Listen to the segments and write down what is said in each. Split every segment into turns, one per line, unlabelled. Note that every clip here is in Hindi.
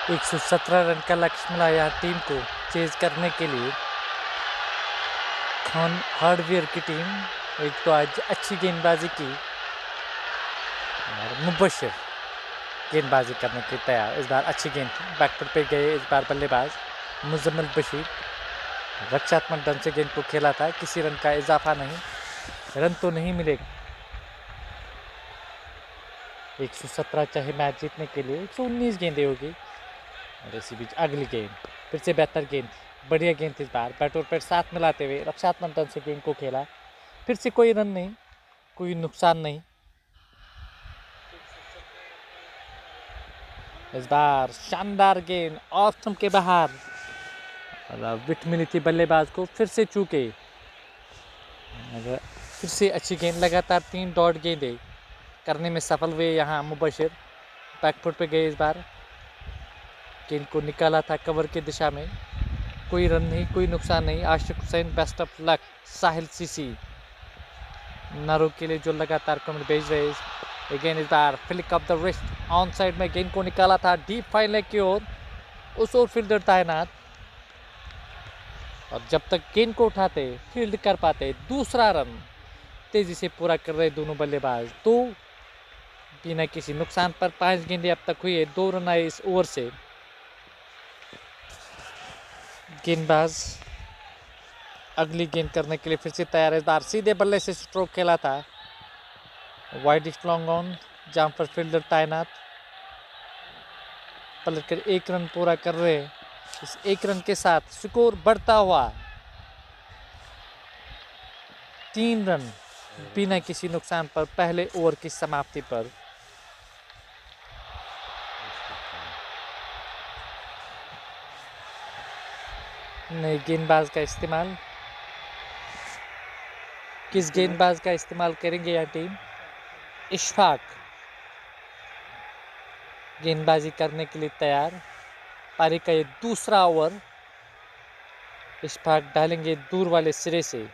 117 रन का लक्ष्य मिला यहाँ टीम को चेज करने के लिए। खान हार्डवेयर की टीम एक तो आज अच्छी गेंदबाजी की और मुबशिर गेंदबाजी करने के तैयार। इस बार अच्छी गेंद थी, बैकफुट पे गए इस बार बल्लेबाज मुजम्मिल बशीर। रक्षात्मक ढंग से गेंद को खेला था, किसी रन का इजाफा नहीं, रन तो नहीं मिलेगा। 117 चाहे मैच जीतने के लिए 119 गेंदें होगी। और इसी बीच अगली गेंद फिर से बेहतर गेंद, बढ़िया गेंद इस बार बैट और पैर साथ मिलाते हुए रक्षात्मक ढंग से गेंद को खेला। फिर से कोई रन नहीं, कोई नुकसान नहीं। इस बार शानदार गेंद ऑफ स्टंप के बाहर, विकेट मिली थी बल्लेबाज को, फिर से चूके। फिर से अच्छी गेंद, लगातार 3 डॉट गेंदें करने में सफल हुए यहाँ मुबशिर। बैकफुट पे गए इस बार, गेंद को निकाला था कवर की दिशा में, कोई रन नहीं, कोई नुकसान नहीं। Ashiq Hussain best of luck. Sahil सीसी नारो के लिए जो लगातार कमेंट भेज रहे हैं। अगेन इस बार flick of the wrist on side में गेंद को निकाला था डीप फाइन लेग की ओर, उस ओर फील्डर तैनात। और जब तक गेंद को उठाते फील्ड कर पाते, दूसरा रन तेजी से पूरा कर रहे दोनों बल्लेबाज। तो बिना किसी नुकसान पर 5 गेंदें अब तक हुई है, 2 रन आए इस ओवर से। गेंदबाज अगली गेंद करने के लिए फिर से तैयार है। इस बार सीधे बल्ले से स्ट्रोक खेला था, वाइड लॉन्ग ऑन, जहां पर फील्डर तैनात। पलटकर 1 रन पूरा कर रहे हैं। इस 1 रन के साथ स्कोर बढ़ता हुआ 3 रन बिना किसी नुकसान पर पहले ओवर की समाप्ति पर। नए गेंदबाज का इस्तेमाल, किस गेंदबाज का इस्तेमाल करेंगे यह टीम? इशफाक गेंदबाजी करने के लिए तैयार। पारी का ये दूसरा ओवर, इशफाक डालेंगे दूर वाले सिरे से।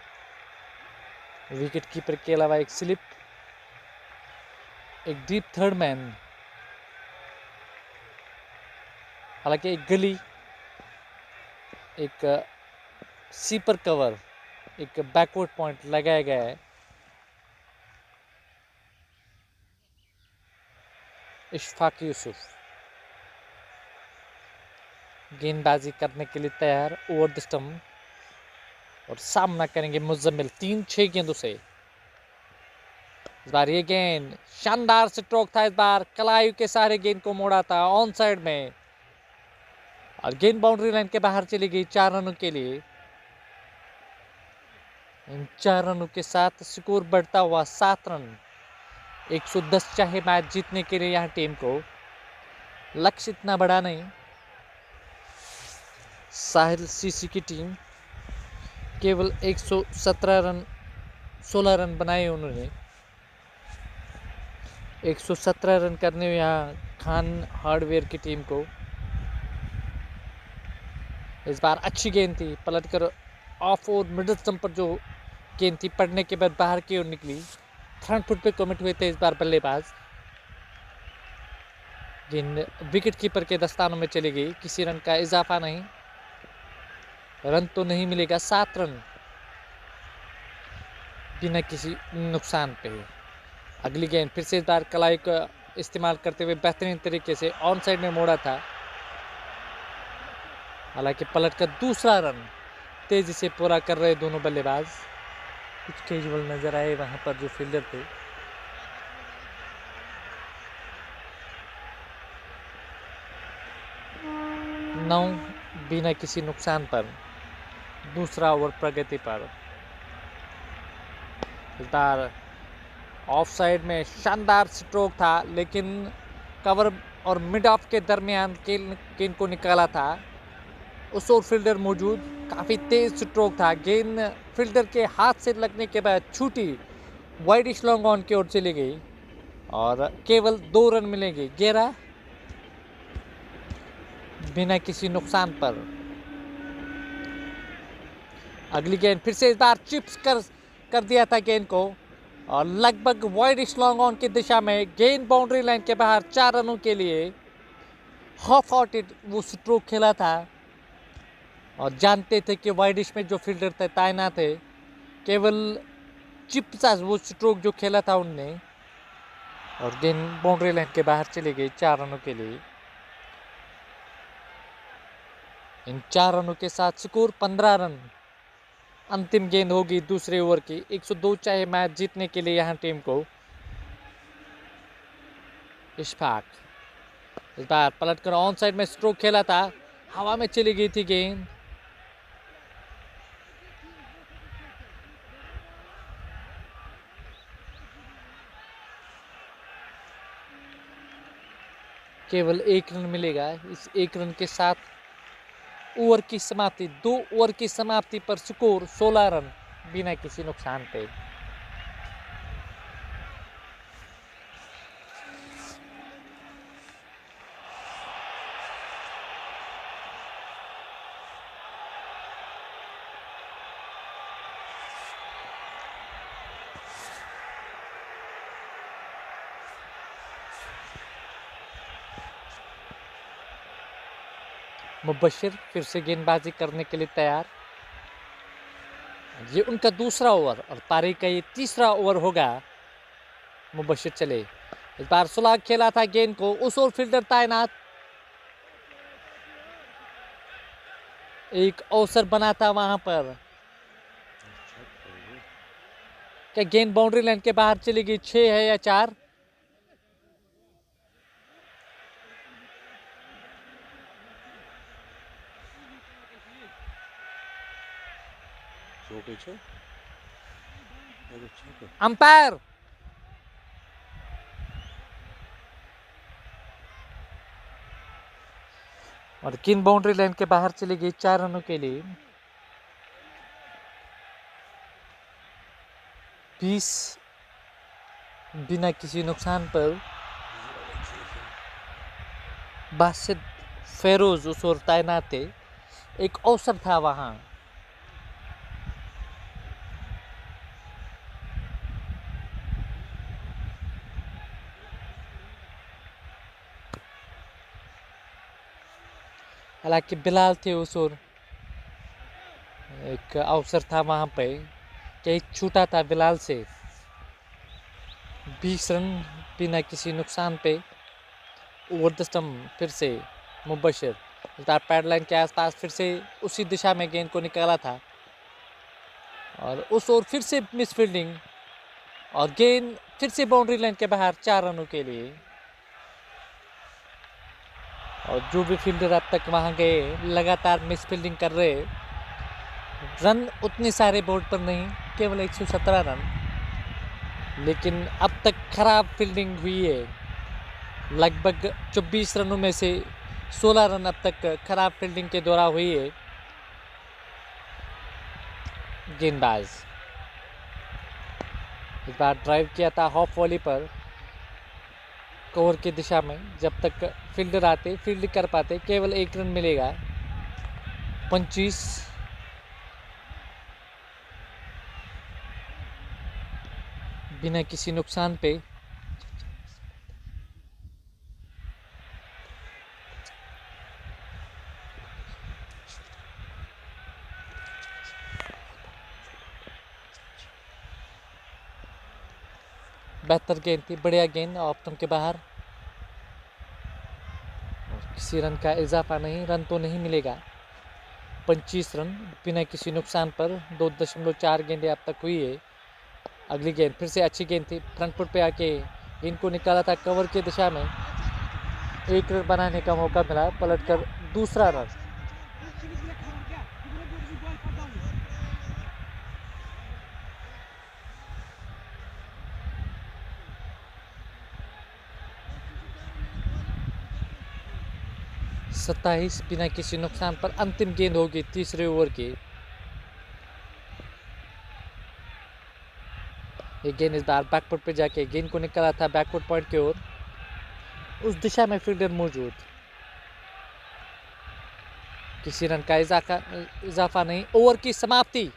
विकेट कीपर के अलावा एक स्लिप, एक डीप थर्ड मैन, हालांकि एक गली, एक सीपर कवर, एक बैकवर्ड पॉइंट लगाया गया है। इशफाक यूसुफ गेंदबाजी करने के लिए तैयार ओवर द स्टंप, और सामना करेंगे मुजम्मिल 3-6 गेंदों से। इस बार ये गेंद शानदार स्ट्रोक था, इस बार कलायु के सहारे गेंद को मोड़ा था ऑन साइड में, और गेंद बाउंड्री लाइन के बाहर चली गई 4 रनों के लिए। इन 4 रनों के साथ स्कोर बढ़ता हुआ 7 रन। 110 चाहे मैच जीतने के लिए यहाँ टीम को, लक्ष्य इतना बड़ा नहीं। साहिल सीसी की टीम केवल 117 रन, 16 रन बनाए उन्होंने। 117 रन करने में यहाँ खान हार्डवेयर की टीम को। इस बार अच्छी गेंद थी, पलटकर ऑफ और मिडिल स्टंप पर जो गेंद थी पड़ने के बाद बाहर की ओर निकली। फ्रंट फुट पे कमिट हुए थे इस बार बल्लेबाज। गेंद विकेट कीपर के दस्तानों में चली गई, किसी रन का इजाफा नहीं, रन तो नहीं मिलेगा। 7 रन बिना किसी नुकसान पे। अगली गेंद फिर से इस बार कलाई का इस्तेमाल करते हुए बेहतरीन तरीके से ऑन साइड में मोड़ा था, हालांकि पलट कर दूसरा रन तेजी से पूरा कर रहे दोनों बल्लेबाज। कुछ कैजुअल नजर आए वहां पर जो फील्डर थे। नौ बिना किसी नुकसान पर दूसरा ओवर प्रगति पर। इस बार ऑफ साइड में शानदार स्ट्रोक था, लेकिन कवर और मिड ऑफ के दरमियान गेंद को निकाला था, उस ओर फील्डर मौजूद। काफ़ी तेज स्ट्रोक था, गेंद फील्डर के हाथ से लगने के बाद छूटी, वाइड लॉन्ग ऑन की ओर चली गई, और केवल 2 रन मिलेंगे 11 बिना किसी नुकसान पर। अगली गेंद फिर से इस बार चिप्स कर दिया था गेंद को, और लगभग वाइड लॉन्ग ऑन की दिशा में, गेंद बाउंड्री लाइन के बाहर 4 रनों के लिए। हाफ हार्टेड वो स्ट्रोक खेला था और जानते थे कि वाइडिश में जो फील्डर थे तैनात थे, केवल चिप सा वो स्ट्रोक जो खेला था उनने, और गेंद बाउंड्री लाइन के बाहर चली गई 4 रनों के लिए। इन 4 रनों के साथ स्कोर 15 रन। अंतिम गेंद होगी दूसरे ओवर की। 102 चाहिए मैच जीतने के लिए यहाँ टीम को। इशफाक इस बार पलट कर ऑन साइड में स्ट्रोक खेला था, हवा में चली गई थी गेंद। केवल 1 रन मिलेगा। इस 1 रन के साथ ओवर की समाप्ति, 2 ओवर की समाप्ति पर स्कोर 16 रन बिना किसी नुकसान पे। मुबशिर फिर से गेंदबाजी करने के लिए तैयार। ये उनका दूसरा ओवर और पारी का ये तीसरा ओवर होगा। मुबशिर चले, इस बार सुलाग खेला था गेंद को, उस ओर फील्डर तैनात। एक अवसर बना था वहां पर। क्या गेंद बाउंड्री लाइन के बाहर चली गई? 6 है या 4? अंपायर और गेंद बाउंड्री लाइन के बाहर चली गई 4 रनों के लिए। 20 बिना किसी नुकसान पर। बासित फेरोज उस ओर तैनात थे। एक अवसर था वहां। हालांकि बिलाल थे उस ओर, एक अवसर था वहां पे कि छूटा था बिलाल से। 20 रन बिना किसी नुकसान पे। ओवर द स्टंप फिर से मुबशिर पैड लाइन के आसपास फिर से उसी दिशा में गेंद को निकाला था और उस ओर फिर से मिस फील्डिंग और गेंद फिर से बाउंड्री लाइन के बाहर 4 रनों के लिए। और जो भी फील्डर अब तक वहां गए लगातार मिस फील्डिंग कर रहे। रन उतने सारे बोर्ड पर नहीं, केवल 117 रन, लेकिन अब तक खराब फील्डिंग हुई है। लगभग 24 रनों में से 16 रन अब तक खराब फील्डिंग के द्वारा हुई है। गेंदबाज इस बार ड्राइव किया था हाफ वॉली पर कवर की दिशा में। जब तक फील्डर आते फील्ड कर पाते, केवल 1 रन मिलेगा। 25 बिना किसी नुकसान पे। बेहतर गेंद थी, बढ़िया गेंद ऑफ स्टंप के बाहर। किसी रन का इजाफा नहीं, रन तो नहीं मिलेगा। 25 रन बिना किसी नुकसान पर। 2.4 गेंदें अब तक हुई है। अगली गेंद फिर से अच्छी गेंद थी, फ्रंट फुट पे आके गेंद को निकाला था कवर की दिशा में। 1 रन बनाने का मौका मिला, पलटकर दूसरा रन। सत्ताईस बिना किसी नुकसान पर। अंतिम गेंद होगी तीसरे ओवर की। ये गेंद इस बार बैकफुट पे जाके गेंद को निकाला था बैकफुट पॉइंट की ओर। उस दिशा में फील्डर मौजूद। किसी रन का इजाफा नहीं। ओवर की समाप्ति।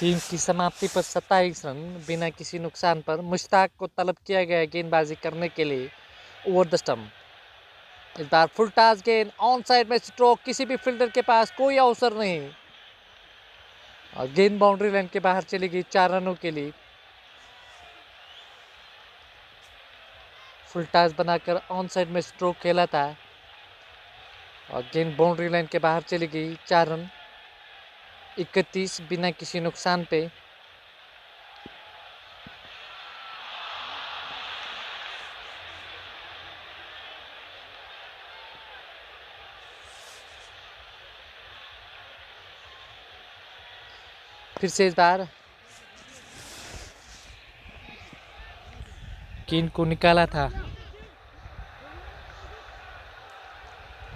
टीम की समाप्ति पर 27 रन बिना किसी नुकसान पर मुश्ताक को तलब किया गया गेंदबाजी करने के लिए ओवर द स्टंप। इस बार फुल टॉस गेंद ऑन साइड में स्ट्रोक, किसी भी फील्डर के पास कोई अवसर नहीं और गेंद बाउंड्री लाइन के बाहर चली गई 4 रनों के लिए। फुल टॉस बनाकर ऑन साइड में स्ट्रोक खेला था और गेंद बाउंड्री लाइन के बाहर चली गई 4 रन 31 बिना किसी नुकसान पे। फिर से इस बार गेंद को निकाला था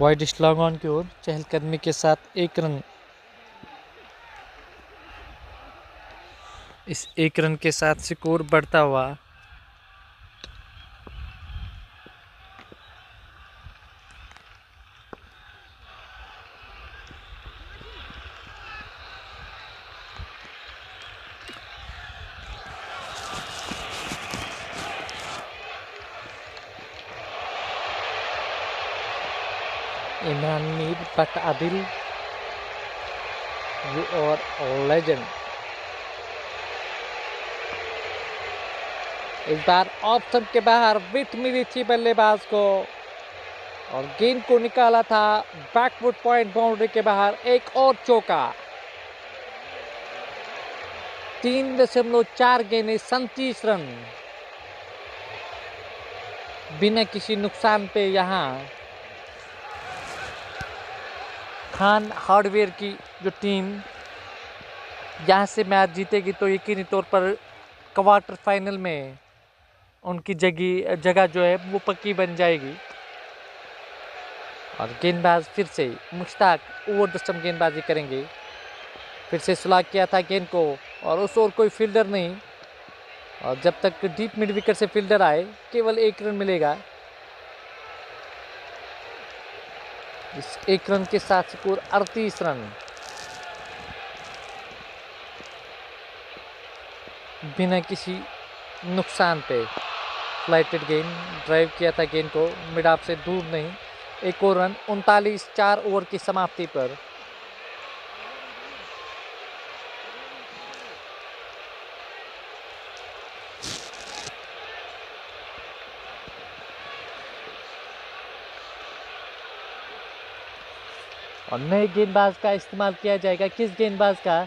वाइड स्लॉग ऑन की ओर, चहलकदमी के साथ 1 रन। इस 1 रन के साथ स्कोर बढ़ता हुआ Imran Mir but Adil, you are legend. इस बार ऑफ स्टंप के बाहर विट मिली थी बल्लेबाज को और गेंद को निकाला था बैकवुड पॉइंट बाउंड्री के बाहर। एक और चौका। 3.4 गेंदें 37 रन बिना किसी नुकसान पे। यहाँ खान हार्डवेयर की जो टीम यहाँ से मैच जीतेगी तो यकीनी तौर पर क्वार्टर फाइनल में उनकी जगह जो है वो पक्की बन जाएगी। और गेंदबाज फिर से मुश्ताक ओवर द स्टंप गेंदबाजी करेंगे। फिर से सुलाग किया था गेंद को और उस ओर कोई फील्डर नहीं और जब तक डीप मिड विकेट से फील्डर आए केवल 1 रन मिलेगा। इस 1 रन के साथ स्कोर 38 रन बिना किसी नुकसान पे। फ्लाइटेड गेंद, ड्राइव किया था गेंद को मिड ऑफ से दूर नहीं। एक और रन 39 4 ओवर की समाप्ति पर। और नए गेंदबाज का इस्तेमाल किया जाएगा। किस गेंदबाज का?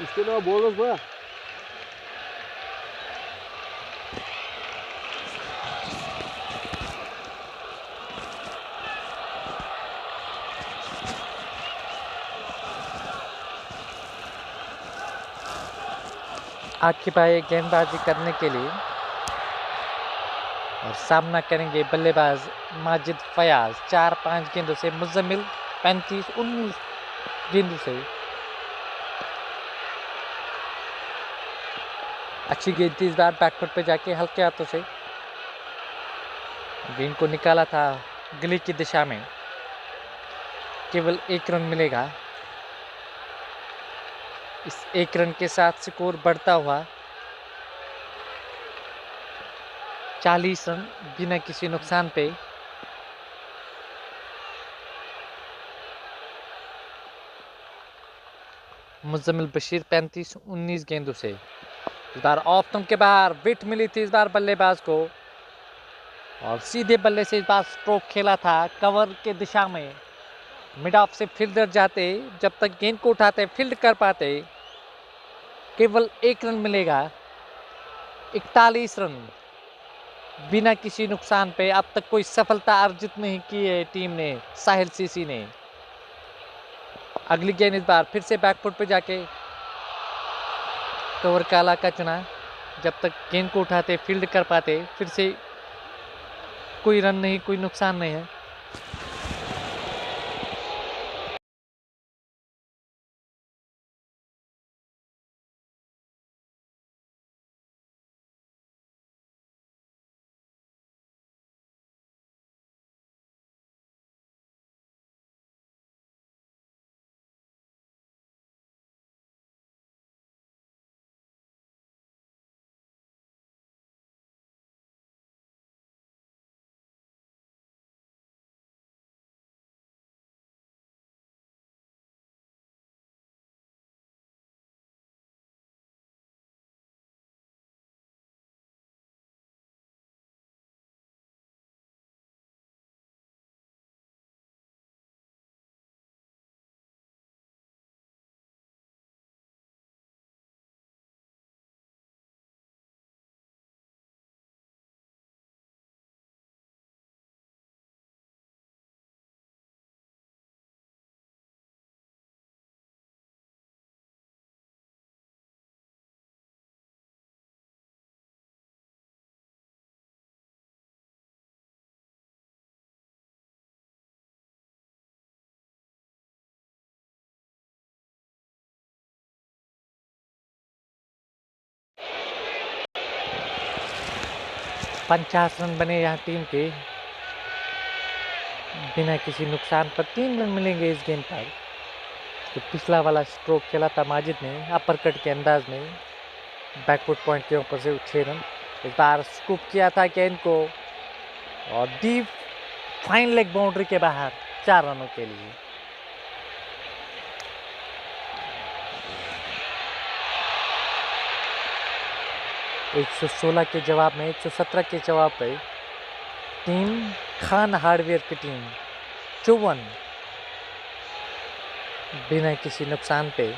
इसके अलावा बोनस हुआ।
आखिर पाए गेंदबाजी करने के लिए और सामना करेंगे बल्लेबाज माजिद फयाज। 4-5 गेंदों से मुजम्मिल 35-19 गेंदों से। अच्छी गेंद थी इस बार बैकफुट पे जाके हल्के हाथों से गेंद को निकाला था गली की दिशा में। केवल 1 रन मिलेगा। इस 1 रन के साथ स्कोर बढ़ता हुआ 40 रन बिना किसी नुकसान पे। मुजम्मिल बशीर 35-19 गेंदों से। इस बार ऑफ स्टंप के बाहर विट मिली थी इस बार बल्लेबाज को और सीधे बल्ले से इस बार स्ट्रोक खेला था कवर के दिशा में। मिड ऑफ से फील्डर जाते, जब तक गेंद को उठाते फील्ड कर पाते। केवल 1 रन मिलेगा। 41 रन बिना किसी नुकसान पे। अब तक कोई सफलता अर्जित नहीं की है टीम ने, साहिल सीसी ने। अगली गेंद इस बार फिर से बैकफुट पे जाके कवर काला का चुना। जब तक गेंद को उठाते फील्ड कर पाते, फिर से कोई रन नहीं, कोई नुकसान नहीं है। 50 रन बने यहाँ टीम के, बिना किसी नुकसान पर 3 रन मिलेंगे इस गेंद पर। तो पिछला वाला स्ट्रोक खेला था माजिद ने अपर कट के अंदाज में, बैकफुट पॉइंट के ऊपर से 6 रन। इस बार स्कूप किया था गेंद को और डीप फाइन लेग बाउंड्री के बाहर 4 रनों के लिए। एक 116 के जवाब में 117 के जवाब पे टीम खान हार्डवेयर की टीम 54 बिना किसी नुकसान पे।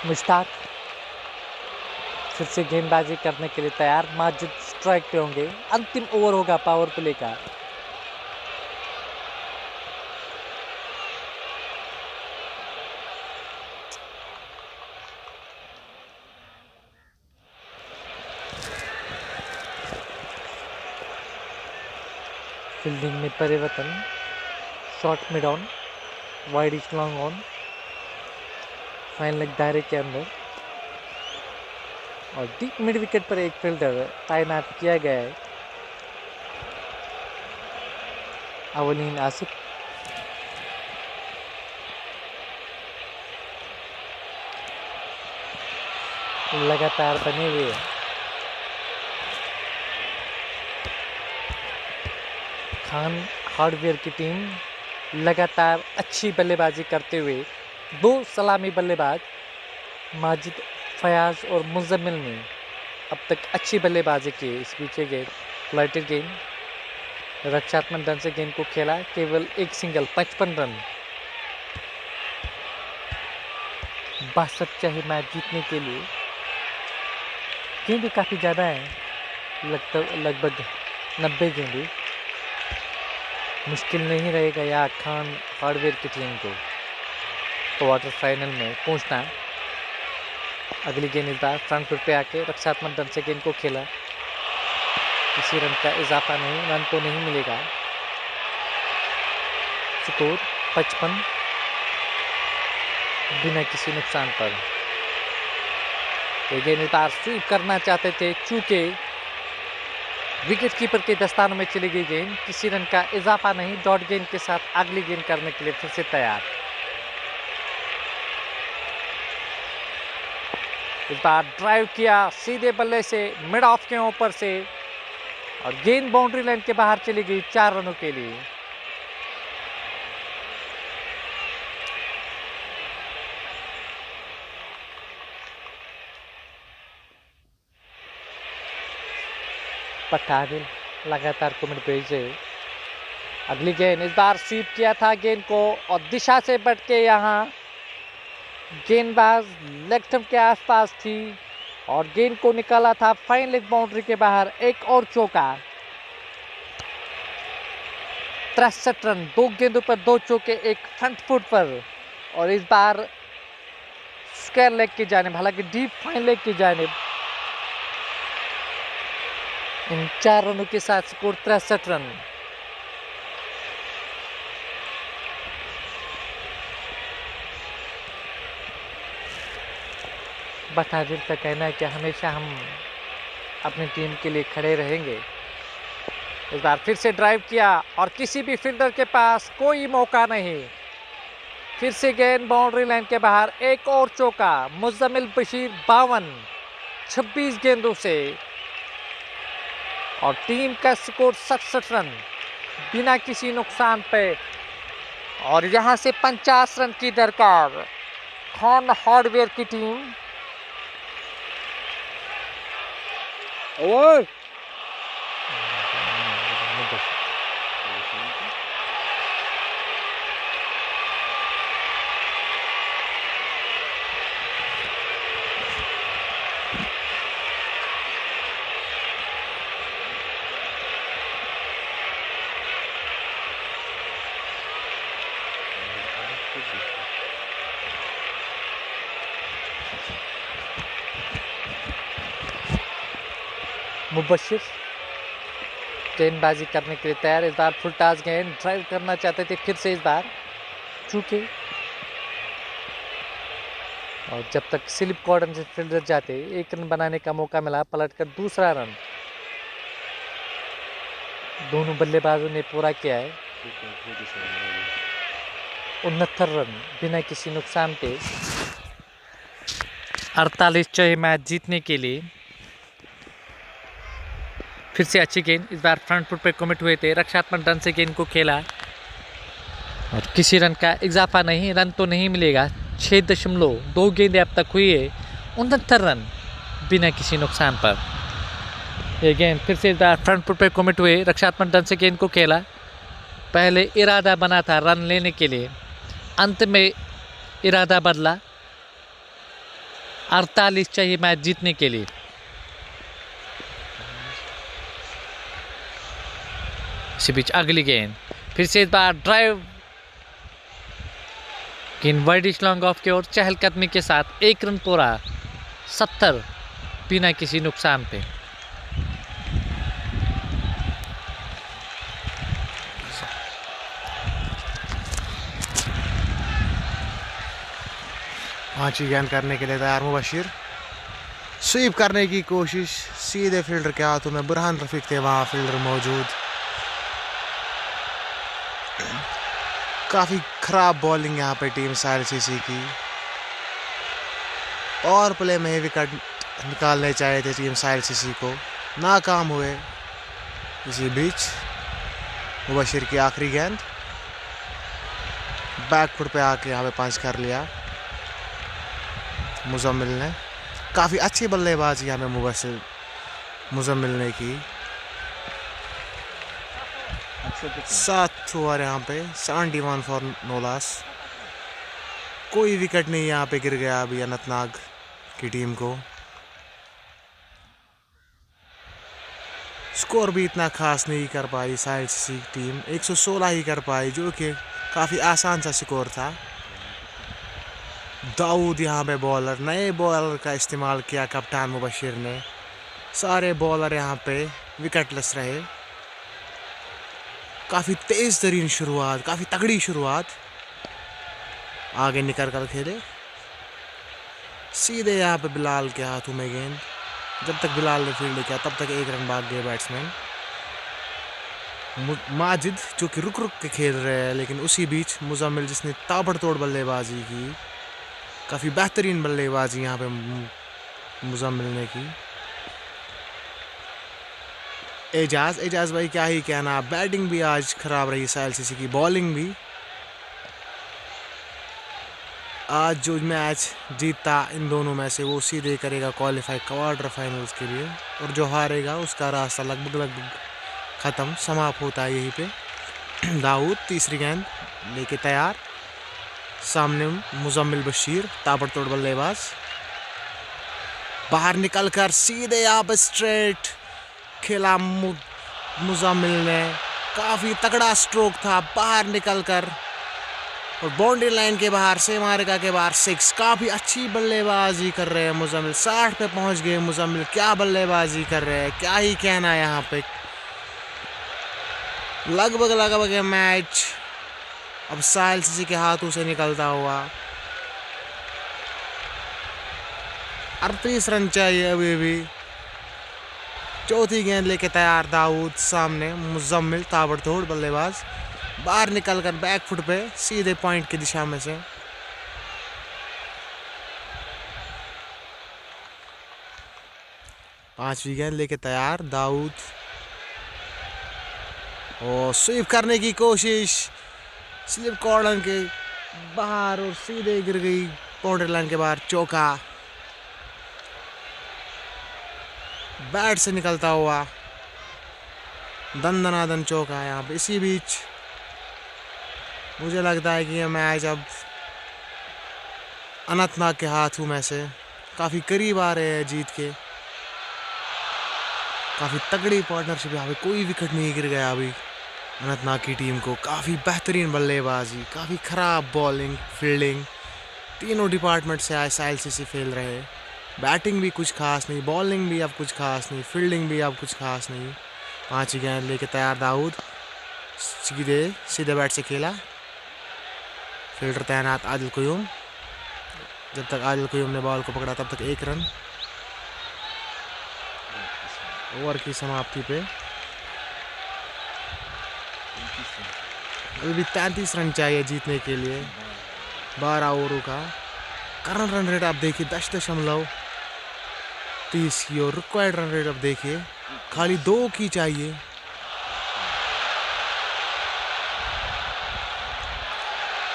मुश्ताक फिर से गेंदबाजी करने के लिए तैयार। माजिद स्ट्राइक पे होंगे, अंतिम ओवर होगा पावर प्ले का। फील्डिंग में परिवर्तन, short mid on, wide is long on, fine leg दायरे के अंदर और डीप मिड विकेट पर एक फील्डर तैनात किया गया है, अवलीन आसिफ। लगातार बने हुए खान हार्डवेयर की टीम लगातार अच्छी बल्लेबाजी करते हुए 2 सलामी बल्लेबाज माजिद, फयाज और मुजम्मिल ने अब तक अच्छी बल्लेबाजी की। इस पीछे गेंद फ्लाइटेड गेंद, रक्षात्मक ढंग से गेंद को खेला, केवल एक सिंगल, 55 रन। 62 चाहिए मैच जीतने के लिए। गेंदें काफ़ी ज़्यादा है, लगभग 90 गेंदें। मुश्किल नहीं रहेगा यहाँ खान हार्डवेयर की टीम को क्वार्टर फाइनल में पहुँचना। अगली गेंद इस बार फ्रंट फुट पे आके रक्षात्मक ढंग से गेंद को खेला, किसी रन का इजाफा नहीं, रन तो नहीं मिलेगा। स्कोर 55 बिना किसी नुकसान पर। ये गेंद इस बार स्वीप करना चाहते थे, चूंकि विकेट कीपर के दस्तानों में चली गई गेंद, किसी रन का इजाफा नहीं। डॉट गेंद के साथ अगली गेंद करने के लिए फिर से तैयार। इस बार ड्राइव किया सीधे बल्ले से मिड ऑफ के ऊपर से और गेंद बाउंड्री लाइन के बाहर चली गई 4 रनों के लिए। पठानिल लगातार कमेंट भेजे। अगली गेंद इस बार स्वीप किया था गेंद को और दिशा से बट के यहाँ गेंदबाज लेग स्टंप के आसपास थी और गेंद को निकाला था फाइन लेग बाउंड्री के बाहर। एक और चौका, 63 रन, 2 गेंदों पर 2 चौके, एक फ्रंट फुट पर और इस बार स्क्वायर लेग की जानिब, हालांकि डीप फाइन लेग की जानिब। इन 4 रनों के साथ स्कोर 63 रन। बठादिल का कहना है कि हमेशा हम अपनी टीम के लिए खड़े रहेंगे। इस बार फिर से ड्राइव किया और किसी भी फील्डर के पास कोई मौका नहीं। फिर से गेंद बाउंड्री लाइन के बाहर, एक और चौका। मुजम्मिल बशीर 52, 26 गेंदों से और टीम का स्कोर 67 रन बिना किसी नुकसान पे। और यहाँ से 50 रन की दरकार। खान हार्डवेयर की टीम
ओए
मुबशिर गेंदबाजी करने के लिए तैयार। इस बार फुल टॉस गेंद ड्राइव करना चाहते थे फिर से इस बार, चूंकि और जब तक स्लिप कॉर्डन से फील्डर जाते, एक रन बनाने का मौका मिला, पलटकर दूसरा रन दोनों बल्लेबाजों ने पूरा किया है। 69 रन बिना किसी नुकसान के 48 चाहिए मैच जीतने के लिए। फिर से अच्छी गेंद, इस बार फ्रंट फुट पे कमिट हुए थे, रक्षात्मक रन से गेंद को खेला और किसी रन का इजाफा नहीं, रन तो नहीं मिलेगा। 6.2 गेंदें अब तक हुई है, 69 रन बिना किसी नुकसान पर। ये गेंद फिर से इस बार फ्रंट फुट पे कमिट हुए, रक्षात्मक रन से गेंद को खेला। पहले इरादा बना था रन लेने के लिए, अंत में इरादा बदला। 48 चाहिए मैच जीतने के लिए। इसी बीच अगली गेंद फिर से इस बार ड्राइव, गेंद वाइडिश लॉन्ग ऑफ की ओर, चहलकदमी के साथ एक रन पूरा, 70 बिना किसी नुकसान पे।
पांचवी गेंद करने के लिए तैयार मुबशिर, स्वीप करने की कोशिश, सीधे फील्डर के हाथों में। बुरहान रफीक थे वहाँ फील्डर मौजूद। काफ़ी ख़राब बॉलिंग यहाँ पे टीम साहिल सीसी की। और प्ले में ही विकेट निकालने चाहे थे टीम साहिल सीसी को, नाकाम हुए। इसी बीच मुबशिर की आखिरी गेंद बैक फुट पे आके यहाँ पे पंच कर लिया मुजम्मिल ने। काफ़ी अच्छी बल्लेबाजी यहाँ पे मुजम्मिल ने की। 7 ओवर यहाँ पे, 71 फॉर नो लॉस। कोई विकेट नहीं यहाँ पे गिर गया अभी अनंतनाग की टीम को। स्कोर भी इतना खास नहीं कर पाई साहिल सीसी टीम, 116 ही कर पाई, जो कि काफ़ी आसान सा स्कोर था। दाऊद यहाँ पे बॉलर, नए बॉलर का इस्तेमाल किया कप्तान मुबशिर ने। सारे बॉलर यहाँ पे विकेटलेस रहे। काफ़ी तेज़ तरीन शुरुआत, काफ़ी तगड़ी शुरुआत। आगे निकल कर खेले, सीधे यहाँ पे बिलाल के हाथों में गेंद। जब तक बिलाल ने फील्ड किया तब तक एक रन भाग गए बैट्समैन। माजिद जो कि रुक रुक के खेल रहे हैं, लेकिन उसी बीच मुजम्मिल जिसने ताबड़तोड़ बल्लेबाजी की, काफ़ी बेहतरीन बल्लेबाजी यहाँ पे मुजम्मिल ने की। एजाज भाई क्या ही कहना, बैटिंग भी आज खराब रही साहिल सीसी की, बॉलिंग भी। आज जो मैच जीतता इन दोनों में से वो सीधे करेगा क्वालिफाई क्वार्टर फाइनल्स के लिए, और जो हारेगा उसका रास्ता लगभग ख़त्म, समाप्त होता है यहीं पे। दाऊद तीसरी गेंद लेके तैयार, सामने मुजम्मिल बशीर ताबड़तोड़ बल्लेबाज। बाहर निकलकर सीधे यहाँ पे स्ट्रेट खेला मुजम्मिल ने, काफ़ी तगड़ा स्ट्रोक था, बाहर निकलकर और बाउंड्री लाइन के बाहर से मारेगा के बाहर 6। काफ़ी अच्छी बल्लेबाजी कर रहे हैं मुजम्मिल, 60 पे पहुंच गए मुजम्मिल, क्या बल्लेबाजी कर रहे हैं, क्या ही कहना है यहाँ पे। लगभग मैच अब साहिल सीसी के हाथों से निकलता हुआ। 38 रन चाहिए अभी भी। चौथी गेंद लेके तैयार दाऊद, सामने मुजम्मिल ताबड़तोड़ बल्लेबाज, बाहर निकलकर बैक फुट पे सीधे पॉइंट की दिशा में से। पांचवी गेंद लेके तैयार दाऊद, और स्वीप करने की कोशिश, स्लिप कॉर्नर के बाहर और सीधे गिर गई बाउंड्री लाइन के बाहर। चौका बैट से निकलता हुआ दन चौका है यहाँ पे। इसी बीच मुझे लगता है कि ये मैच अब अनंतनाग के हाथों में से काफ़ी करीब आ रहे हैं जीत के। काफ़ी तगड़ी पार्टनरशिप यहाँ पे, कोई विकेट नहीं गिर गया अभी अनंतनाग की टीम को। काफ़ी बेहतरीन बल्लेबाजी, काफ़ी ख़राब बॉलिंग, फील्डिंग, तीनों डिपार्टमेंट से आज साहिल सीसी फेल रहे। बैटिंग भी कुछ खास नहीं, बॉलिंग भी अब कुछ खास नहीं, फील्डिंग भी अब कुछ खास नहीं। 5 गेंद लेके तैयार दाऊद, सीधे बैट से खेला। फील्डर तैनात आदिल कुयूम। जब तक आदिल कुयूम ने बॉल को पकड़ा तब तक 1 रन। ओवर की समाप्ति पे अभी भी 33 रन चाहिए जीतने के लिए 12 ओवरों का। करंट रन रेट आप देखिए 10.30 की, और रिक्वायर्ड रन रेट आप देखिए खाली 2 की चाहिए।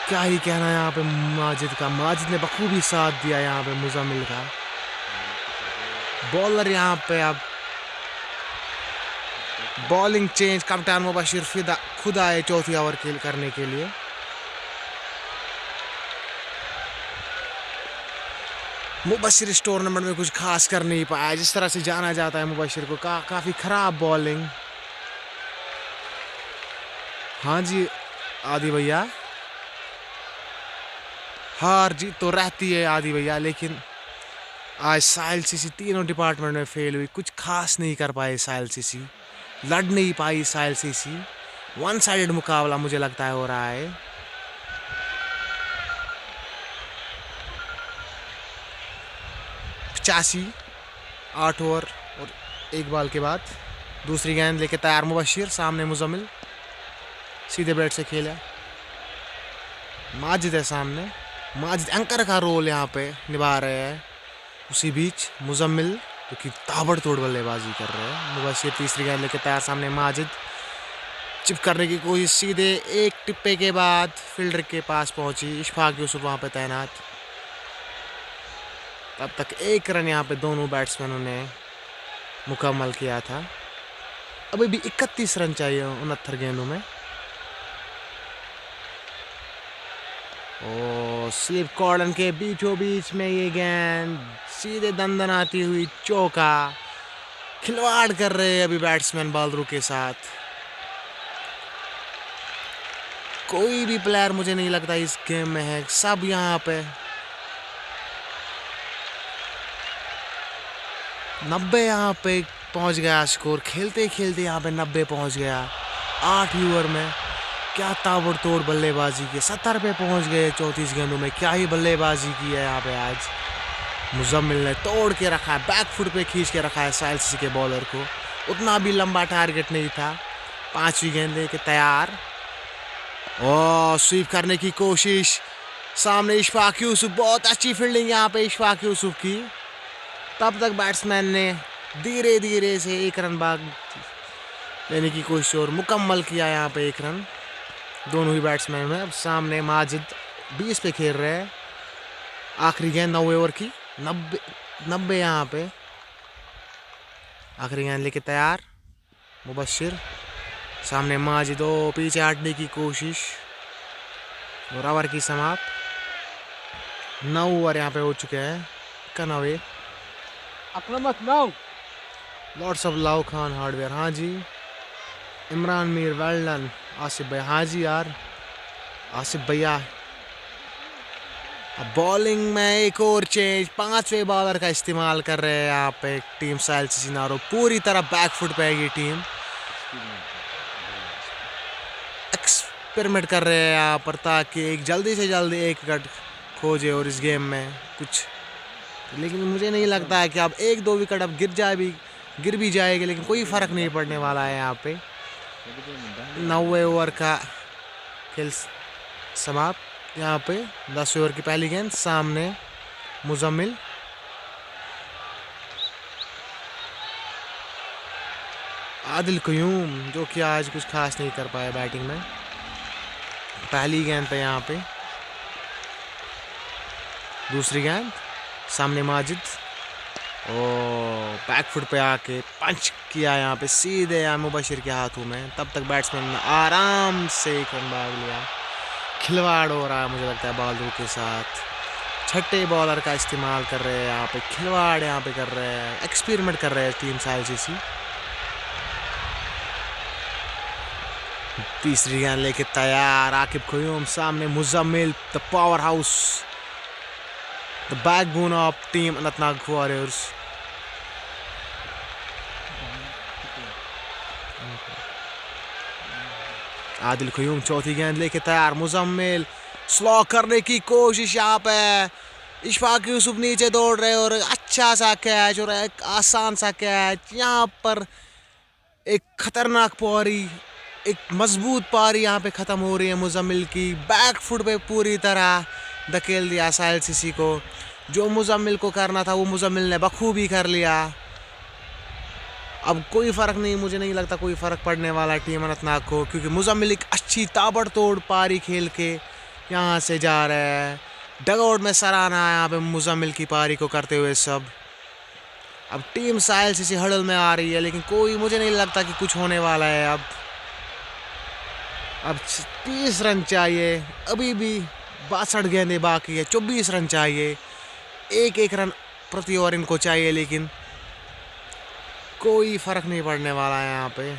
क्या ही कहना यहाँ पे माजिद का। माजिद ने बखूबी साथ दिया यहाँ पे मुजामिल का। बॉलर यहाँ पे अब बॉलिंग चेंज, कप्तान मुबशिर खुद आए चौथी ओवर करने के लिए। मुबशिर इस टूर्नामेंट में कुछ खास कर नहीं पाया, जिस तरह से जाना जाता है मुबशिर को। काफ़ी ख़राब बॉलिंग। हाँ जी आदि भैया, हार जीत तो रहती है आदि भैया, लेकिन आज साहिल सीसी तीनों डिपार्टमेंट में फेल हुई। कुछ खास नहीं कर पाए साहिल सीसी, लड़ नहीं पाई साहिल सीसी। 1 साइडेड मुकाबला मुझे लगता है हो रहा है। पचासी 8 ओवर और 1 बॉल के बाद दूसरी गेंद लेके तैयार मुबशिर। सामने मुजम्मिल, सीधे बैट से खेला। माजिद है सामने। माजिद एंकर का रोल यहाँ पे निभा रहे हैं। उसी बीच मुजम्मिल जो कि ताबड़तोड़ बल्लेबाजी कर रहे हैं। मुबशिर तीसरी गेंद लेके तैयार। सामने माजिद चिप करने की कोशिश, सीधे एक टिप्पे के बाद फील्डर के पास पहुंची। इशफाक यूसुफ वहाँ पे तैनात। तब तक 1 रन यहाँ पे दोनों बैट्समैनों ने मुकम्मल किया था। अभी भी 31 रन चाहिए 69 गेंदों में। ओ स्लिप कॉर्डन के बीचों बीच में ये गेंद सीधे दंदनाती हुई चौका। खिलवाड़ कर रहे हैं अभी बैट्समैन बॉलरों के साथ। कोई भी प्लेयर मुझे नहीं लगता इस गेम में है, सब यहाँ पे 90 यहाँ पे पहुँच गया स्कोर। खेलते खेलते यहाँ पे 90 पहुँच गया 8 ओवर में। क्या ताबड़तोड़ बल्लेबाजी की। 70 पे पहुँच गए 34 गेंदों में। क्या ही बल्लेबाजी की है यहाँ पे आज। मुजम्मिल ने तोड़ के रखा है, बैक फुट पे खींच के रखा है साहिल सीसी के बॉलर को। उतना भी लंबा टारगेट नहीं था। 5वीं गेंद लेके तैयार। और स्वीप करने की कोशिश। सामने इशफाक यूसुफ, बहुत अच्छी फील्डिंग यहाँ पे इशफाक यूसुफ की। तब तक बैट्समैन ने धीरे धीरे से 1 रन बाद लेने की कोशिश और मुकम्मल किया यहाँ पे 1 रन दोनों ही बैट्समैन में। अब सामने माजिद 20 पे खेल रहे हैं। आखिरी गेंद 9 ओवर की, 90 यहाँ पे। आखिरी गेंद लेके तैयार मुबशिर। सामने माजिद, पीछे हटने की कोशिश और ओवर की समाप्त। 9 ओवर यहाँ पे हो चुके हैं। कनावे लॉर्ड्स ऑफ लाओ खान हार्डवेयर। हाँ जी इमरान मीर, वेल डन आसिफ भाई। हाँ जी यार आसिफ भैया। अब बॉलिंग में एक और चेंज, 5वें बॉलर का इस्तेमाल कर रहे हैं यहाँ पे टीम साहिल सीसी नारो। पूरी तरह बैक फुट पे है ये टीम। एक्सपेरिमेंट कर रहे हैं यहाँ पर ताकि एक जल्दी से जल्दी 1 विकेट खोजे और इस गेम में कुछ। लेकिन मुझे नहीं लगता है कि अब 1-2 विकेट अब गिर भी जाएगी, लेकिन कोई फ़र्क नहीं पड़ने वाला है यहाँ पे। 9वें ओवर का खेल समाप्त। यहाँ पे 10 ओवर की पहली गेंद। सामने मुजम्मिल, आदिल क़यूम जो कि आज कुछ खास नहीं कर पाया बैटिंग में। पहली गेंद पे यहाँ पे, दूसरी गेंद सामने माजिद, और बैक फुट पे आके पंच किया यहाँ पे सीधे यहाँ मुबशिर के हाथों में। तब तक बैट्समैन ने आराम से एक रन भाग लिया। खिलवाड़ हो रहा है मुझे लगता है बॉलरों के साथ, छठे बॉलर का इस्तेमाल कर रहे हैं यहाँ पे, खिलवाड़ यहाँ पे कर रहे हैं, एक्सपेरिमेंट कर रहे हैं टीम साहिल सीसी। तीसरी गेंद लेके तैयार आकिब क़यूम, सामने Muzammil, the power house, the backbone of team Anantnag warriors. Adil Qayyum चौथी गेंद लेके तैयार, मुजम्मिल स्लो करने की कोशिश यहाँ पे, इशफाक यूसुफ नीचे दौड़ रहे और अच्छा सा कैच और एक आसान सा कैच। यहाँ पर एक खतरनाक पारी, एक मजबूत पारी यहाँ पे ख़त्म हो रही है मुजम्मिल की। बैक फुट पे पूरी तरह धकेल दिया साहिल सीसी को। जो मुजम्मिल को करना था वो मुजम्मिल ने बखूबी कर लिया। अब कोई फ़र्क नहीं, मुझे नहीं लगता कोई फ़र्क पड़ने वाला टीम अनंतनाग को, क्योंकि मुजम्मिल एक अच्छी ताबड़तोड़ पारी खेल के यहाँ से जा रहे हैं। डगआउट में सराहना है यहाँ पे मुजम्मिल की पारी को करते हुए सब। अब टीम साहिल सीसी हड़ल में आ रही है, लेकिन कोई मुझे नहीं लगता कि कुछ होने वाला है। अब 30 रन चाहिए, अभी भी 62 गेंदें बाकी है, 24 रन चाहिए, एक रन प्रति ओवर इनको चाहिए, लेकिन कोई फ़र्क नहीं पड़ने वाला है यहाँ पे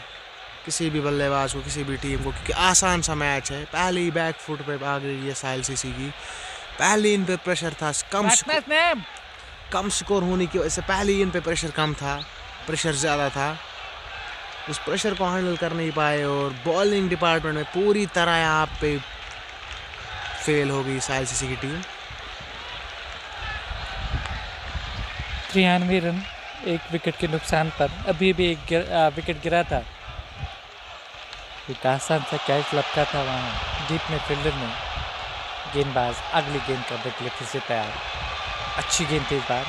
किसी भी बल्लेबाज को, किसी भी टीम को, क्योंकि आसान सा मैच है। पहले ही बैक फुट पे भाग रही है साहिल सीसी की, पहले इन पे प्रेशर था, कम स्कोर होने की वजह से पहले ही इन पे प्रेशर कम था, प्रेशर ज़्यादा था, उस प्रेशर को हैंडल कर नहीं पाए और बॉलिंग डिपार्टमेंट में पूरी तरह यहाँ पे फेल हो गई साहिल सीसी की टीम।
93 रन, एक विकेट के नुकसान पर। अभी भी एक विकेट गिरा था, एक आसान सा कैच लपका था वहाँ डीप में फील्डर ने। गेंदबाज अगली गेंद करने के लिए फिर से तैयार, अच्छी गेंद थी इस बार।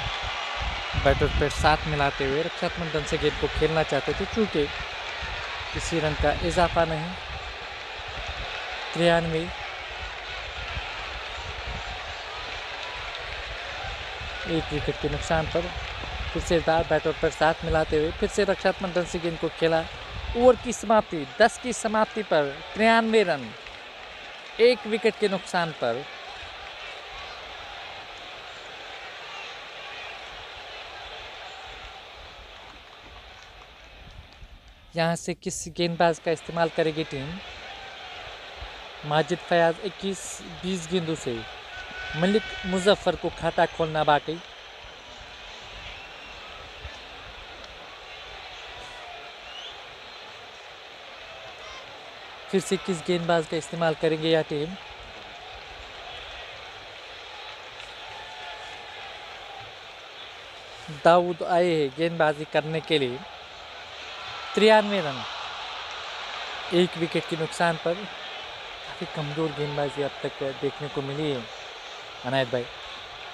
बैटर पर साथ मिलाते हुए रक्षात्मक ढंग से गेंद को खेलना चाहते थे, चूँकि किसी रन का इजाफा नहीं। 93, एक विकेट के नुकसान पर फिर से बैटर पर साथ मिलाते हुए फिर से रक्षात्मक ढंग से गेंद को खेला। ओवर की समाप्ति 10 की समाप्ति पर 93 रन, एक विकेट के नुकसान पर। यहाँ से किस गेंदबाज का इस्तेमाल करेगी टीम? माजिद फयाज 21-20 गेंदों से, मलिक मुजफ्फर को खाता खोलना बाकी। फिर से किस गेंदबाज का इस्तेमाल करेंगे यह टीम? दाऊद आए हैं गेंदबाजी करने के लिए। 93 रन, एक विकेट के नुकसान पर। काफ़ी कमज़ोर गेंदबाजी अब तक देखने को मिली है अनायत भाई,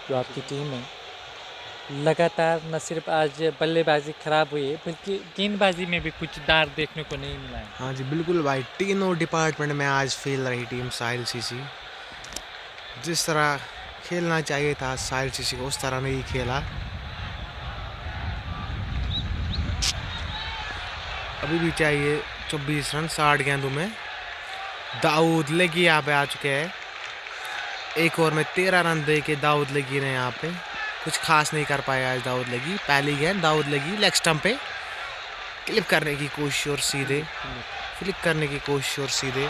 जो आपकी टीम है। लगातार न सिर्फ आज बल्लेबाजी खराब हुई है, बल्कि गेंदबाजी में भी कुछ दार देखने को नहीं मिला है।
हाँ जी बिल्कुल भाई, तीनों डिपार्टमेंट में आज फेल रही टीम साहिल सीसी। जिस तरह खेलना चाहिए था साहिल सीसी को, उस तरह नहीं खेला। अभी भी चाहिए 24 रन 60 गेंदों में। दाऊद लगी यहाँ पे आ चुके हैं, एक ओवर में 13 रन दे के दाऊद लगी ने यहाँ पे कुछ खास नहीं कर पाया आज दाऊद लगी। पहली गेंद दाऊद लगी लेग स्टंप पे, क्लिप करने की कोशिश और सीधे फ्लिक करने की कोशिश और सीधे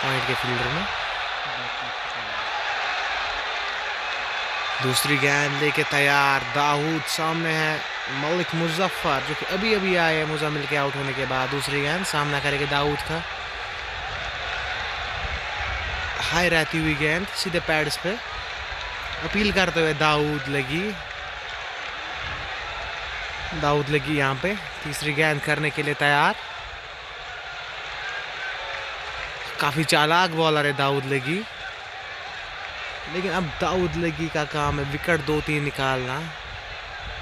पॉइंट के फील्डर में। दूसरी गेंद लेके तैयार दाऊद, सामने है मलिक मुजफ्फर जो कि अभी अभी आए हैं मुजम्मिल के आउट होने के बाद। दूसरी गेंद सामना करेंगे दाऊद का, हाई रहती हुई गेंद सीधे पैड्स पे अपील करते हुए दाऊद लगी यहाँ पे। तीसरी गेंद करने के लिए तैयार, काफ़ी चालाक बॉलर है दाऊद लगी, लेकिन अब दाऊद लगी का काम है विकेट 2-3 निकालना,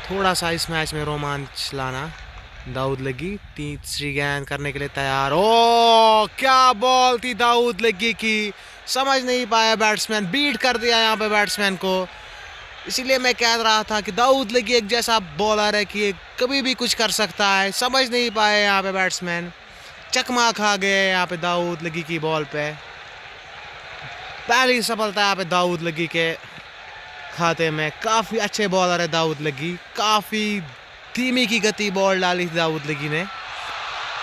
थोड़ा सा इस मैच में रोमांच लाना। दाऊद लगी तीसरी गेंद करने के लिए तैयार। ओ क्या बॉल थी दाऊद लगी की, समझ नहीं पाया बैट्समैन, बीट कर दिया यहाँ पे बैट्समैन को। इसीलिए मैं कह रहा था कि दाऊद लगी एक जैसा बॉलर है कि कभी भी कुछ कर सकता है। समझ नहीं पाए यहाँ पे बैट्समैन, चकमा खा गए यहाँ पे दाऊद लगी की बॉल पे। पहली सफलता यहाँ पे दाऊद लगी के खाते में। काफ़ी अच्छे बॉलर है दाऊद लगी, काफ़ी धीमी की गति बॉल डाली थी दाऊद लगी ने।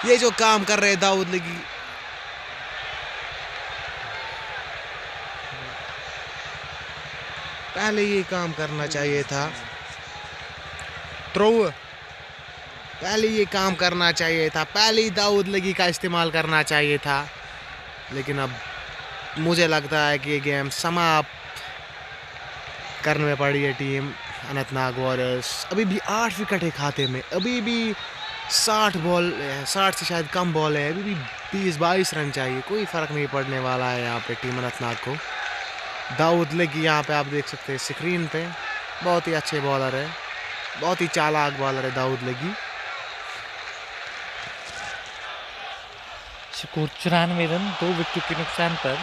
ये जो काम कर रहे दाऊद लगी, पहले ये काम करना चाहिए था। थ्रो, पहले ये काम करना चाहिए था, पहले ही दाऊद लगी का इस्तेमाल करना चाहिए था। लेकिन अब मुझे लगता है कि ये गेम समाप्त करने में पड़ी है टीम अनंतनाग वॉरियर्स। अभी भी 8 विकेट है खाते में, अभी भी 60 से शायद कम बॉल है, अभी भी 20-22 रन चाहिए। कोई फ़र्क नहीं पड़ने वाला है यहाँ पे टीम अनंतनाग को। दाऊद लगी यहाँ पे आप देख सकते हैं स्क्रीन पे, बहुत ही अच्छे बॉलर है, बहुत ही चालाक बॉलर है दाऊद लगी।
स्कोर 94 रन, 2 विकेट के नुकसान पर।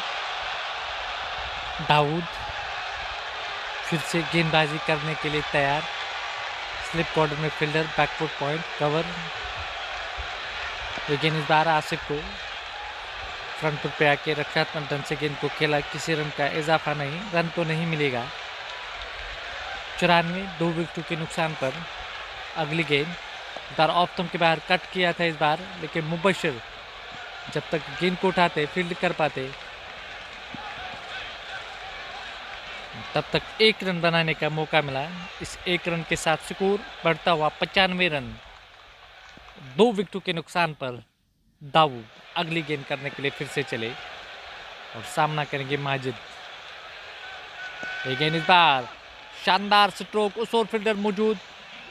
दाऊद फिर से गेंदबाजी करने के लिए तैयार। स्लिप कॉर्नर में फील्डर, बैकफुट पॉइंट कवर। लेकिन इस बार आसिफ को फ्रंट फुट पे आके रक्षात्मक ढंग से गेंद को खेला, किसी रन का इजाफा नहीं, रन तो नहीं मिलेगा। 94, 2 विकेटों के नुकसान पर। अगली गेंद बार ऑफ स्टंप के बाहर कट किया था इस बार, लेकिन मुबशिर जब तक गेंद को उठाते फील्ड कर पाते तब तक 1 रन बनाने का मौका मिला। इस 1 रन के साथ स्कोर बढ़ता हुआ 95 रन, 2 विकेटों के नुकसान पर। दाऊद अगली गेंद करने के लिए फिर से चले और सामना करेंगे माजिद। ये गेंद इस बार शानदार स्ट्रोक, उस ओर फील्डर मौजूद,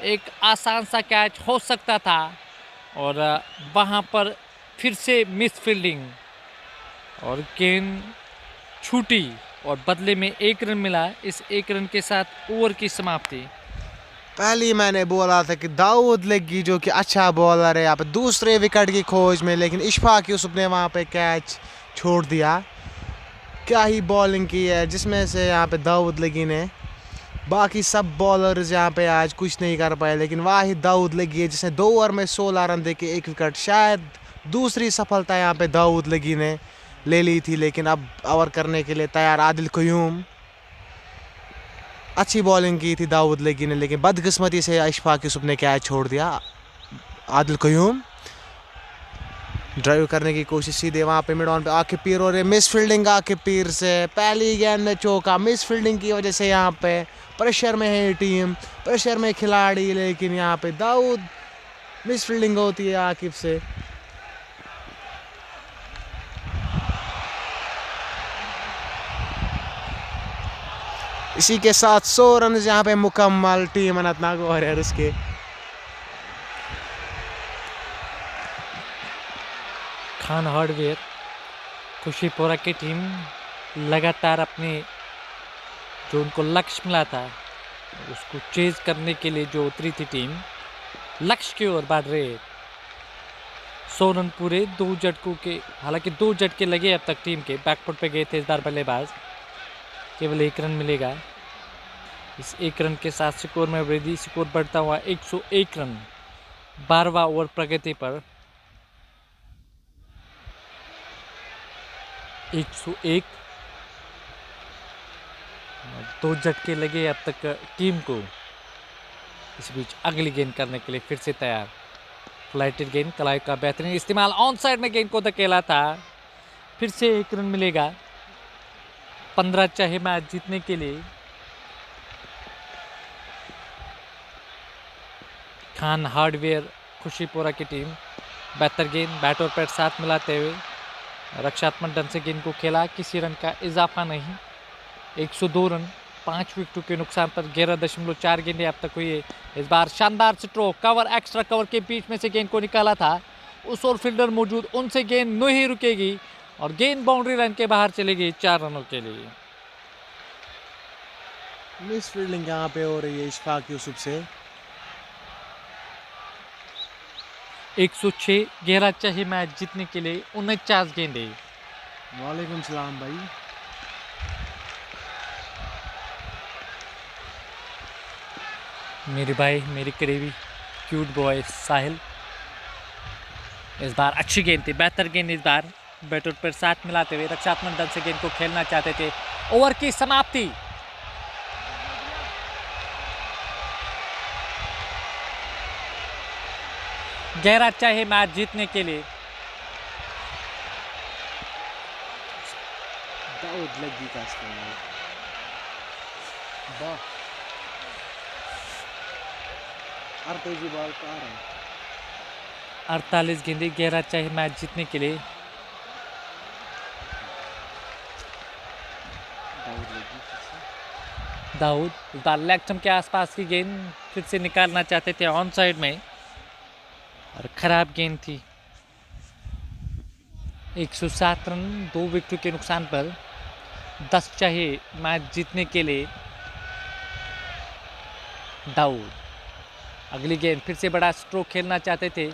एक आसान सा कैच हो सकता था और वहां पर फिर से मिस फील्डिंग और गेंद छूटी और बदले में 1 रन मिला। इस 1 रन के साथ ओवर की समाप्ति।
पहले मैंने बोला था कि दाऊद लगी जो कि अच्छा बॉलर है यहाँ पे दूसरे विकेट की खोज में, लेकिन इशफाक यूसुफ ने वहाँ पे कैच छोड़ दिया। क्या ही बॉलिंग की है, जिसमें से यहाँ पे दाऊद लगी ने, बाकी सब बॉलर्स यहाँ पे आज कुछ नहीं कर पाए, लेकिन वाहिद दाऊद लगी है जिसने 2 ओवर में 16 रन दे के 1 विकेट। शायद दूसरी सफलता यहाँ पे दाऊद लगी ने ले ली थी, लेकिन अब ओवर करने के लिए तैयार आदिल क़यूम। अच्छी बॉलिंग की थी दाऊद लगी ने, लेकिन बदकिस्मती से इशफाक यूसुफ ने कैच छोड़ दिया। आदिल क़यूम ड्राइव करने की कोशिश सीधे वहाँ पे मिड ऑन पे आके पीर, और मिस फील्डिंग आके पीर से पहली गेंद में चौका। मिस फील्डिंग की वजह से यहाँ पे प्रेशर में है टीम, प्रेशर में खिलाड़ी, लेकिन यहाँ पे दाऊद मिस फील्डिंग होती है आकिब से। इसी के साथ 100 रन यहाँ पे मुकम्मल टीम अनंतनाग वॉरियर्स के।
खान हार्डवेयर खुशीपुरा की टीम लगातार अपने जो उनको लक्ष्य मिला था उसको चेज करने के लिए जो उतरी थी टीम, लक्ष्य की ओर बढ़ रहे। 100 रन पूरे 2 झटकों के, हालांकि 2 झटके लगे अब तक टीम के। बैकफुट पे गए थे इस बार बल्लेबाज, केवल 1 रन मिलेगा। इस 1 रन के साथ स्कोर में वृद्धि, स्कोर बढ़ता हुआ 101 रन। 12वां ओवर प्रगति पर। 101, 2 झटके लगे अब तक टीम को। इस बीच अगली गेंद करने के लिए फिर से तैयार। फ्लाइटेड गेंद, कलाई का बेहतरीन इस्तेमाल, ऑन साइड में गेंद को धकेला था। फिर से 1 रन मिलेगा। 15 चाहे मैच जीतने के लिए। खान हार्डवेयर खुशीपुरा की टीम, बेहतर गेंद, बैट और पैड साथ मिलाते हुए रक्षात्मक ढंग से गेंद को खेला, किसी रन का इजाफा नहीं। 102 रन, 5 विकेटों के नुकसान पर। 11.4 गेंदें अब तक हुई है। इस बार शानदार स्ट्रोक, कवर, एक्स्ट्रा कवर के बीच में से गेंद को निकाला था, उस और फील्डर मौजूद, उनसे गेंद नहीं रुकेगी और गेंद बाउंड्री लाइन के बाहर चलेगी 4 रनों के लिए।
मिस फील्डिंग यहाँ पे हो रही है इशफाक यूसुफ से।
106 गहरा चाहिए मैच जीतने के लिए 49 गेंदे।
वालेकुम सलाम भाई।
मेरे भाई, मेरे करीबी क्यूट बॉय साहिल। इस बार अच्छी गेंद थी, बेहतर गेंद इस बार। बैटर पर साथ मिलाते हुए रक्षात्मक ढंग से गेंद को खेलना चाहते थे। ओवर की समाप्ति। गहरा चाहिए मैच जीतने के लिए।
दाऊद लगी का इस्तेमाल। वाह, अर्तेजी बॉल कहाँ है?
48 गेंदे गहरा चाहिए मैच जीतने के लिए। दाऊद इस बार लेग स्टंप के आसपास की गेंद फिर से निकालना चाहते थे ऑन साइड में, और खराब गेंद थी। 107 रन 2 विकेटों के नुकसान पर 10 चाहिए मैच जीतने के लिए। दाऊद अगली गेंद फिर से बड़ा स्ट्रोक खेलना चाहते थे,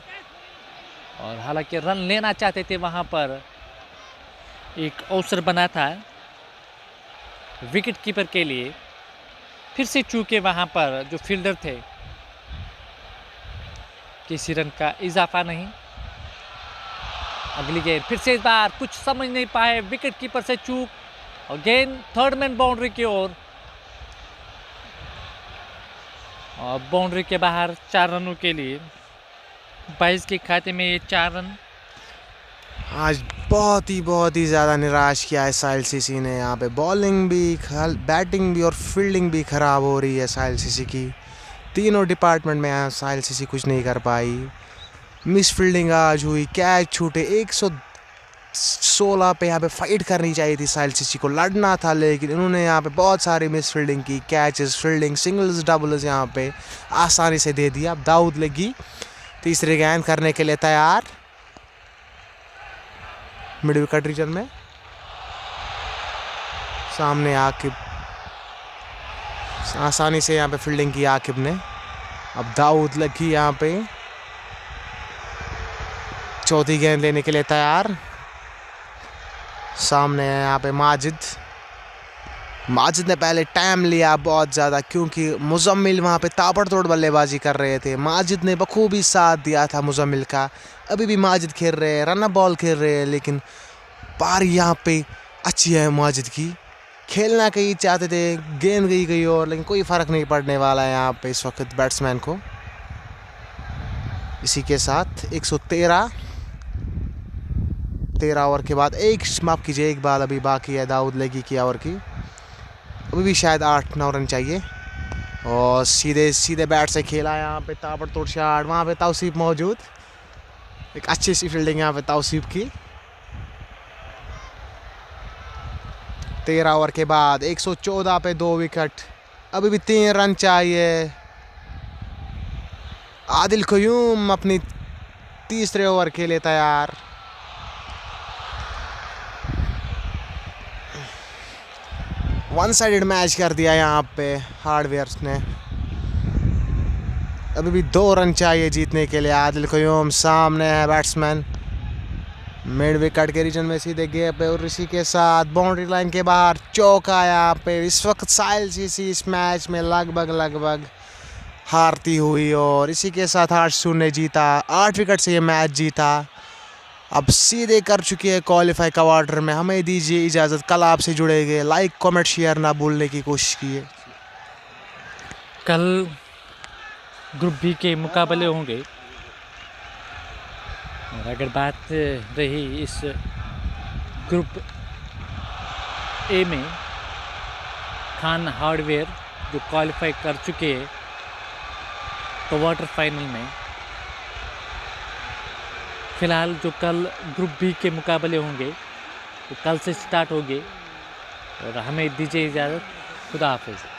और हालांकि रन लेना चाहते थे। वहां पर एक अवसर बना था विकेट कीपर के लिए, फिर से चूके वहां पर जो फील्डर थे। किसी रन का इजाफा नहीं। अगली गेंद फिर से इस बार कुछ समझ नहीं पाए, विकेट कीपर से चूक, और गेंद थर्ड मैन बाउंड्री की ओर, और बाउंड्री के बाहर 4 रनों के लिए। 22 के खाते में ये 4 रन।
आज बहुत ही ज़्यादा निराश किया है साहिल सीसी ने। यहाँ पे बॉलिंग भी, बैटिंग भी और फील्डिंग भी ख़राब हो रही है साहिल सीसी की। तीनों डिपार्टमेंट में यहाँ साहिल सीसी कुछ नहीं कर पाई। मिस फील्डिंग आज हुई, कैच छूटे। 116 पे यहाँ पे फाइट करनी चाहिए थी साहिल सीसी को, लड़ना था, लेकिन इन्होंने यहाँ पे बहुत सारी मिस फील्डिंग की। कैचेस, फील्डिंग, सिंगल्स, डबल्स यहाँ पे आसानी से दे दिया। अब दाऊद लगी तीसरे गेंद करने के लिए तैयार मिड विकेट रीजन में। सामने आकिब, आसानी से यहाँ पे फील्डिंग की आकिब ने। अब दाऊद लगी यहाँ पे चौथी गेंद लेने के लिए तैयार। सामने है यहाँ पे माजिद। माजिद ने पहले टाइम लिया बहुत ज़्यादा, क्योंकि मुजम्मिल वहाँ पे ताबड़तोड़ बल्लेबाजी कर रहे थे। माजिद ने बखूबी साथ दिया था मुजम्मिल का। अभी भी माजिद खेल रहे हैं, रन बॉल खेल रहे हैं, लेकिन पारी यहाँ पे अच्छी है माजिद की। खेलना कहीं चाहते थे, गेंद गई और, लेकिन कोई फ़र्क नहीं पड़ने वाला है यहाँ पे इस वक्त बैट्समैन को। इसी के साथ 13 ओवर के बाद माफ़ कीजिए, एक बॉल अभी बाकी है दाऊद लगी की ओवर की। अभी भी शायद 8-9 रन चाहिए, और सीधे बैट से खेला यहाँ पे ताबड़तोड़ शॉट। वहाँ पे तौसीफ मौजूद, एक अच्छी सी फील्डिंग यहाँ पे तौसीफ की। 13 ओवर के बाद 114 पे 2 विकेट, अभी भी 3 रन चाहिए। आदिल क़य्यूम अपनी तीसरे ओवर के लिए तैयार। वन साइडेड मैच कर दिया यहाँ पे हार्डवेयर्स ने। अभी भी 2 रन चाहिए जीतने के लिए। आदिल क़य्यूम सामने है बैट्समैन मिड विकेट के रीजन में सीधे गए पे, और इसी के साथ बाउंड्री लाइन के बाहर चौका यहाँ पे। इस वक्त साहिल सीसी इस मैच में लगभग हारती हुई, और इसी के साथ 8-0 ने जीता। 8 विकेट से ये मैच जीता। अब सीधे कर चुकी है क्वालिफाई क्वार्टर में। हमें दीजिए इजाज़त, कल आपसे जुड़ेंगे। लाइक कमेंट शेयर ना भूलने की कोशिश कीजिए।
कल ग्रुप बी के मुकाबले होंगे, और अगर बात रही इस ग्रुप ए में, खान हार्डवेयर जो क्वालिफाई कर चुके हैं क्वार्टर फाइनल में। फिलहाल जो कल ग्रुप बी के मुकाबले होंगे वो कल से स्टार्ट होंगे, और हमें दीजिए इजाज़त। खुदा हाफिज़।